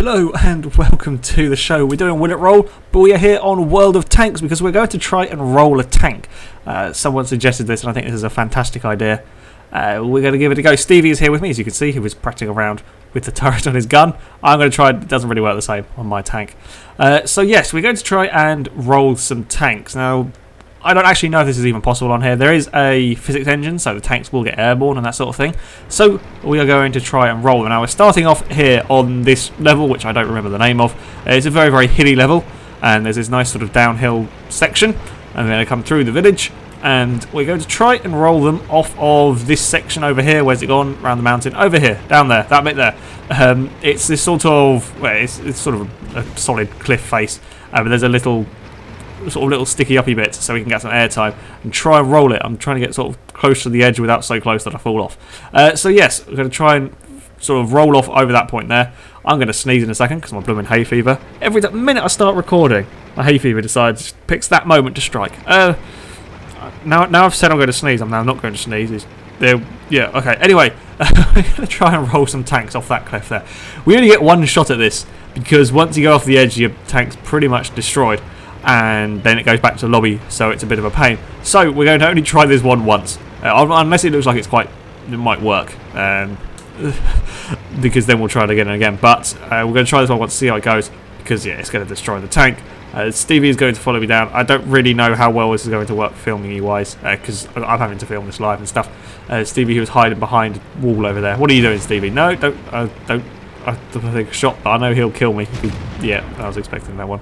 Hello and welcome to the show. We're doing Will It Roll, but we are here on World of Tanks because we're going to try and roll a tank. Someone suggested this and I think this is a fantastic idea. We're going to give it a go. Stevie is here with me, as you can see. He was practicing around with the turret on his gun. I'm going to try. It doesn't really work the same on my tank. So yes, we're going to try and roll some tanks. Now, I don't actually know if this is even possible on here. There is a physics engine, so the tanks will get airborne and that sort of thing. So we are going to try and roll them. Now we're starting off here on this level, which I don't remember the name of. It's a very, very hilly level, and there's this nice sort of downhill section. And then I come through the village, and we're going to try and roll them off of this section over here. Where's it gone? Around the mountain. Over here, down there, that bit there. It's this sort of, well, it's sort of a solid cliff face, but there's a little sticky uppy bit so we can get some air time and try and roll it. I'm trying to get sort of close to the edge without so close that I fall off. So yes, we're going to try and sort of roll off over that point there. I'm going to sneeze in a second because I'm blooming hay fever. Every minute I start recording, my hay fever picks that moment to strike. Now I've said I'm going to sneeze, I'm now not going to sneeze. Yeah, okay. Anyway, we're going to try and roll some tanks off that cliff there. We only get one shot at this because once you go off the edge, your tank's pretty much destroyed. And then it goes back to lobby, so it's a bit of a pain. So we're going to only try this one once, unless it looks like it might work, because then we'll try it again and again. But we're going to try this one once to see how it goes, because yeah, it's going to destroy the tank. Stevie is going to follow me down. I don't really know how well this is going to work filming wise, because I'm having to film this live and stuff. Stevie, who was hiding behind a wall over there. What are you doing, Stevie? No, don't. I take a shot, but I know he'll kill me. Yeah, I was expecting that one.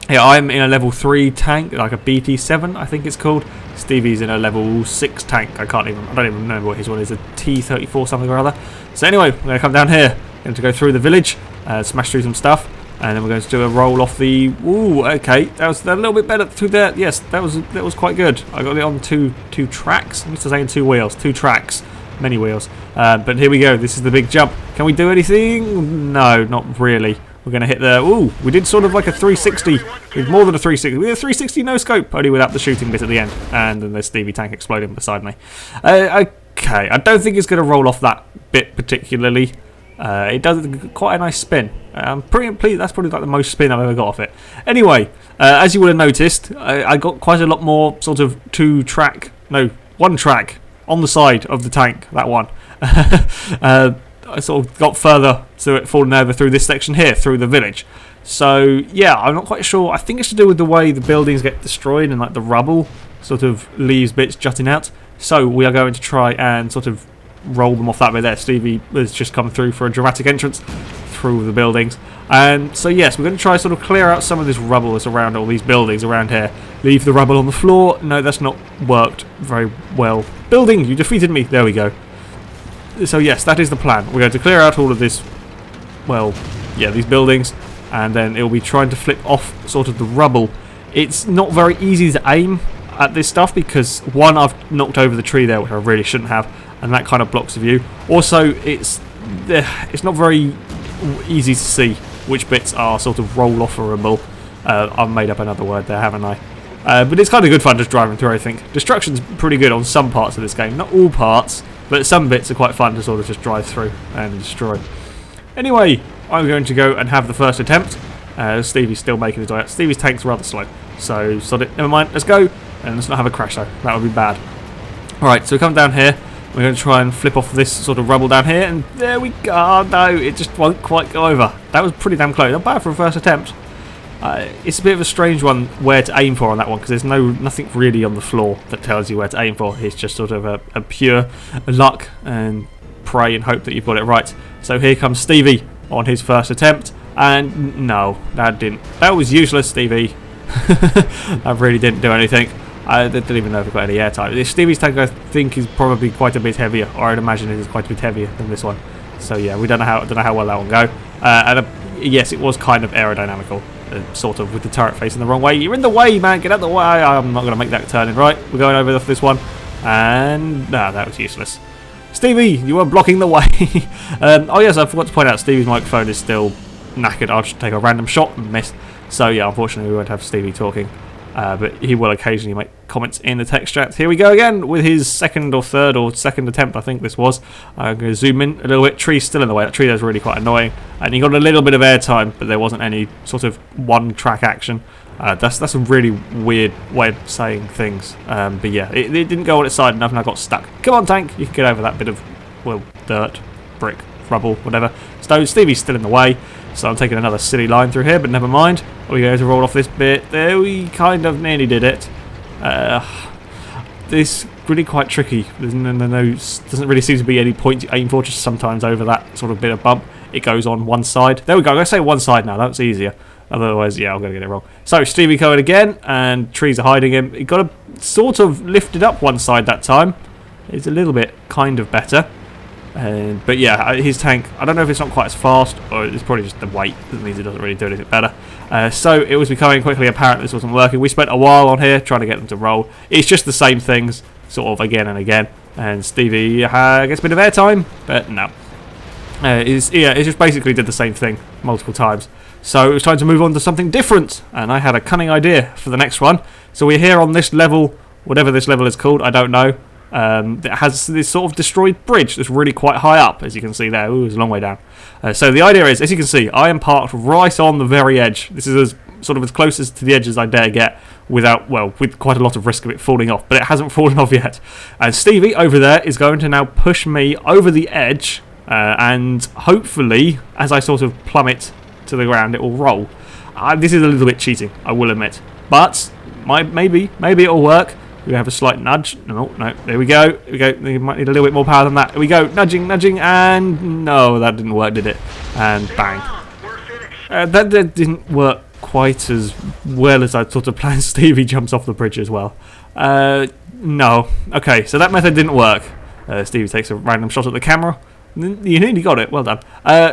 Yeah, I'm in a level 3 tank, like a BT7, I think it's called. Stevie's in a level 6 tank. I don't even remember what his one is, a T34 something or other. So anyway, we're going to come down here. We're going to go through the village, smash through some stuff, and then we're going to do a roll off the... Ooh, okay, that was a little bit better through there. Yes, that was quite good. I got it on two tracks. I'm used to saying 2 wheels, 2 tracks, many wheels. But here we go. This is the big jump. Can we do anything? No, not really. We're going to hit the... Ooh, we did sort of like a 360. With more than a 360. We did a 360 no scope, only without the shooting bit at the end. And then there's Stevie tank exploding beside me. Okay, I don't think it's going to roll off that bit particularly. It does quite a nice spin. I'm pretty pleased. That's probably like the most spin I've ever got off it. Anyway, as you would have noticed, I got quite a lot more sort of 1 track on the side of the tank, that one. I sort of got further to it falling over through this section here, through the village. So yeah, I'm not quite sure. I think it's to do with the way the buildings get destroyed and like the rubble sort of leaves bits jutting out. So we are going to try and sort of roll them off that way there. Stevie has just come through for a dramatic entrance through the buildings. And so yes, we're going to try sort of clear out some of this rubble that's around all these buildings around here. Leave the rubble on the floor. No, that's not worked very well. Building, you defeated me. There we go. So yes, that is the plan. We're going to clear out all of this, well, yeah, these buildings, and then it'll be trying to flip off sort of the rubble. It's not very easy to aim at this stuff because, one, I've knocked over the tree there, which I really shouldn't have, and that kind of blocks the view. Also, it's not very easy to see which bits are sort of roll-offerable. I've made up another word there, haven't I? But it's kind of good fun just driving through, I think. Destruction's pretty good on some parts of this game, not all parts. But some bits are quite fun to sort of just drive through and destroy. Anyway, I'm going to go and have the first attempt. Stevie's still making his way out. Stevie's tank's rather slow. So, sod it. Never mind. Let's go. And let's not have a crash, though. That would be bad. Alright, so we come down here. We're going to try and flip off this sort of rubble down here. And there we go. Oh, no, it just won't quite go over. That was pretty damn close. Not bad for a first attempt. It's a bit of a strange one where to aim for on that one because there's nothing really on the floor that tells you where to aim for. It's just sort of a pure luck and pray and hope that you've got it right. So here comes Stevie on his first attempt, and no, that was useless, Stevie. That really didn't do anything. I didn't even know if it got any airtime. Stevie's tank, I think, is probably quite a bit heavier, or I'd imagine it is quite a bit heavier than this one. So yeah, we don't know how well that one go. Yes, it was kind of aerodynamical. Sort of with the turret facing the wrong way. You're in the way, man. Get out the way. I'm not going to make that turn in. Right, we're going over this one. And no, that was useless. Stevie, you were blocking the way. Oh yes, I forgot to point out Stevie's microphone is still knackered. I'll just take a random shot and miss. So yeah, unfortunately we won't have Stevie talking. but he will occasionally make comments in the text chat. Here we go again with his second or third or second attempt, I think this was. I'm going to zoom in a little bit. Tree's still in the way. That tree there is really quite annoying. And he got a little bit of airtime, but there wasn't any sort of one-track action. That's a really weird way of saying things. But yeah, it didn't go on its side enough and I got stuck. Come on, tank. You can get over that bit of, well, dirt, brick, rubble, whatever. So Stevie's still in the way. So I'm taking another silly line through here, but never mind. We're going to roll off this bit. There we kind of nearly did it. This really quite tricky. Doesn't really seem to be any point to aim for, just sometimes over that sort of bit of bump. It goes on one side. There we go. I'm going to say one side now. That's easier. Otherwise, yeah, I'm going to get it wrong. So Stevie going again, and trees are hiding him. He got a sort of lifted up one side that time. It's a little bit kind of better. But yeah, his tank, I don't know if it's not quite as fast, or it's probably just the weight that means it doesn't really do anything better. So it was becoming quickly apparent this wasn't working. We spent a while on here trying to get them to roll. It's just the same things, sort of again and again. And Stevie gets a bit of airtime, but no. It just basically did the same thing multiple times. So it was time to move on to something different, and I had a cunning idea for the next one. So we're here on this level, whatever this level is called, I don't know. It has this sort of destroyed bridge that's really quite high up, as you can see there. Ooh, it's a long way down. So the idea is, as you can see, I am parked right on the very edge. This is as close as to the edge as I dare get, with quite a lot of risk of it falling off, but it hasn't fallen off yet. And Stevie over there is going to now push me over the edge, and hopefully, as I sort of plummet to the ground, it will roll. This is a little bit cheating, I will admit, but maybe it'll work. We have a slight nudge. No, there we go. There we go. You might need a little bit more power than that. Here we go. Nudging, and no, that didn't work, did it? And bang. That didn't work quite as well as I sort of planned. Stevie jumps off the bridge as well. No. Okay, so that method didn't work. Stevie takes a random shot at the camera. You nearly got it. Well done.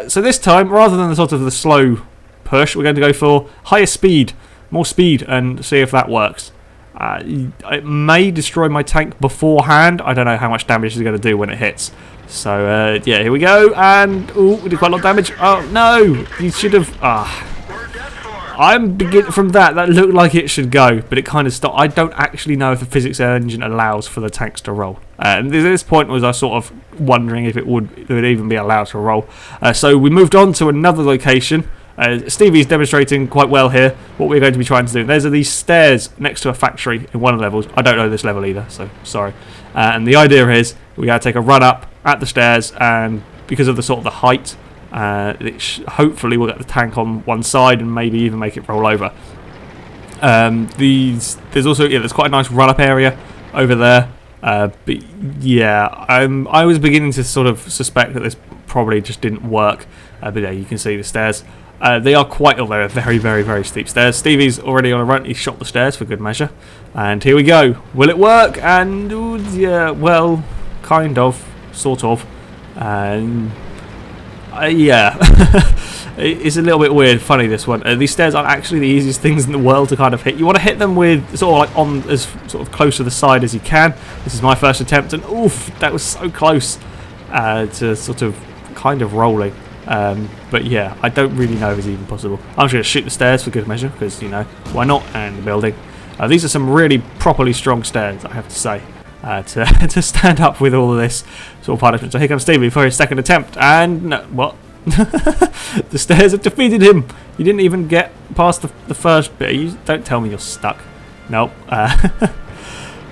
So this time, rather than the slow push, we're going to go for higher speed, more speed, and see if that works. It may destroy my tank beforehand. I don't know how much damage it's going to do when it hits. So, yeah, here we go. And, ooh, we did quite a lot of damage. Oh, no! You should have... I'm beginning from that. That looked like it should go, but it kind of stopped. I don't actually know if the physics engine allows for the tanks to roll. And at this point was I sort of wondering if it would even be allowed to roll. So we moved on to another location. Stevie's demonstrating quite well here what we're going to be trying to do. There's these stairs next to a factory in one of the levels. I don't know this level either, so sorry. And the idea is we got to take a run up at the stairs, and because of the height, hopefully we'll get the tank on one side and maybe even make it roll over. There's also there's quite a nice run up area over there. But yeah, I was beginning to sort of suspect that this probably just didn't work. But yeah, you can see the stairs. They are they're very, very, very steep stairs. Stevie's already on a run. He shot the stairs for good measure. And here we go. Will it work? And yeah, well, kind of, sort of. And yeah, it's a little bit weird, funny this one. These stairs aren't actually the easiest things in the world to kind of hit. You want to hit them with sort of on as sort of close to the side as you can. This is my first attempt, and oof, that was so close to sort of kind of rolling. But yeah, I don't really know if it's even possible. I'm just going to shoot the stairs for good measure, because, you know, why not? And the building. These are some really properly strong stairs, I have to say, to stand up with all of this sort of punishment. So here comes Stevie for his second attempt, and no, what? The stairs have defeated him. You didn't even get past the first bit. You don't tell me you're stuck. Nope.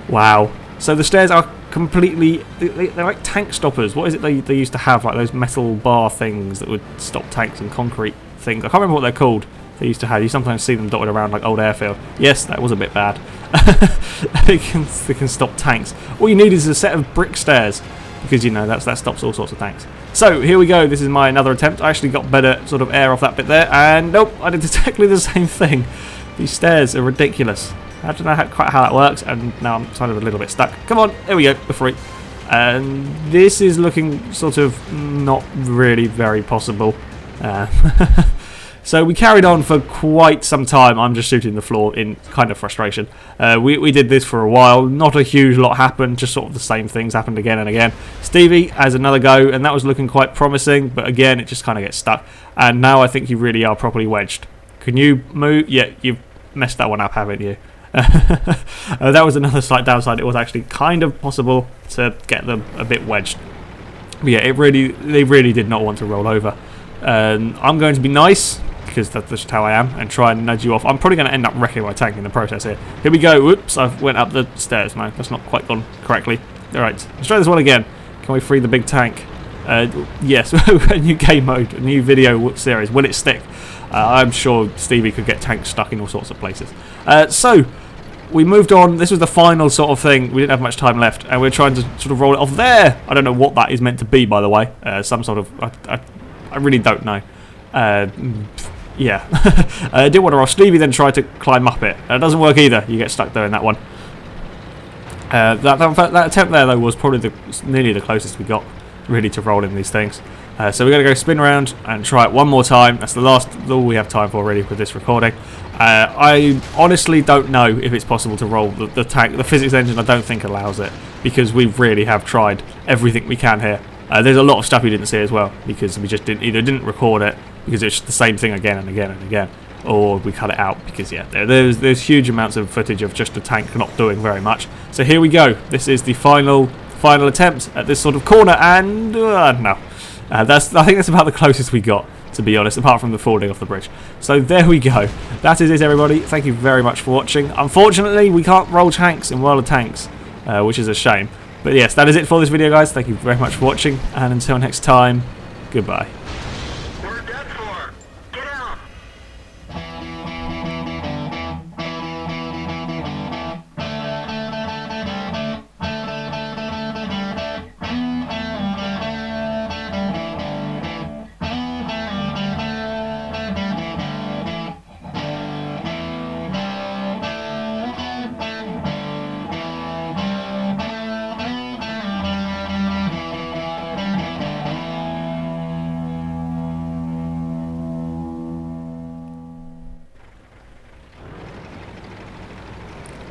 Wow. So the stairs are completely... They're like tank stoppers. What is it they used to have? Like those metal bar things that would stop tanks and concrete things. I can't remember what they're called. They used to have. You sometimes see them dotted around like old airfield. Yes, that was a bit bad. they can stop tanks. All you need is a set of brick stairs, because, you know, that stops all sorts of tanks. So here we go. This is my another attempt. I actually got better sort of air off that bit there, and nope, I did exactly the same thing. These stairs are ridiculous. I don't know quite how that works, and now I'm kind of a little bit stuck. Come on, there we go. We're free. And this is looking sort of not really very possible. So we carried on for quite some time. I'm just shooting the floor in kind of frustration. We did this for a while. Not a huge lot happened. Just sort of the same things happened again and again. Stevie has another go, and that was looking quite promising. But again, it just kind of gets stuck. And now I think you really are properly wedged. Can you move? Yeah, you've messed that one up, haven't you? That was another slight downside. It was actually kind of possible to get them a bit wedged. But yeah, they really did not want to roll over. I'm going to be nice, because that's just how I am, and try and nudge you off. I'm probably going to end up wrecking my tank in the process here. Here we go. Whoops, I went up the stairs, man. That's not quite gone correctly. Alright, let's try this one again. Can we free the big tank? Yes, a new game mode, a new video series. Will it stick? I'm sure Stevie could get tanks stuck in all sorts of places. So, we moved on. This was the final sort of thing. We didn't have much time left, and we're trying to sort of roll it off there. I don't know what that is meant to be, by the way. Some sort of... I really don't know. Yeah. I didn't want to roll. Stevie then tried to climb up it. It doesn't work either. You get stuck doing that one. That attempt there, though, was probably nearly the closest we got, really, to rolling these things. So we're going to go spin around and try it one more time. That's all we have time for, really, with this recording. I honestly don't know if it's possible to roll the tank. The physics engine, I don't think, allows it, because we really have tried everything we can here. There's a lot of stuff you didn't see as well, because we just didn't record it, because it's the same thing again and again and again, or we cut it out, because yeah, there's huge amounts of footage of just the tank not doing very much. So here we go. This is the final attempt at this sort of corner, and no, I think that's about the closest we got, to be honest, apart from the falling off the bridge. So there we go. That is it, everybody. Thank you very much for watching. Unfortunately, we can't roll tanks in World of Tanks, which is a shame. But yes, that is it for this video, guys. Thank you very much for watching, and until next time, goodbye.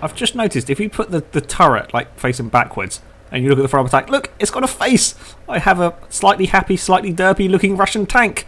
I've just noticed, if you put the turret like facing backwards and you look at the front attack, look, it's got a face. I have a slightly happy, slightly derpy looking Russian tank.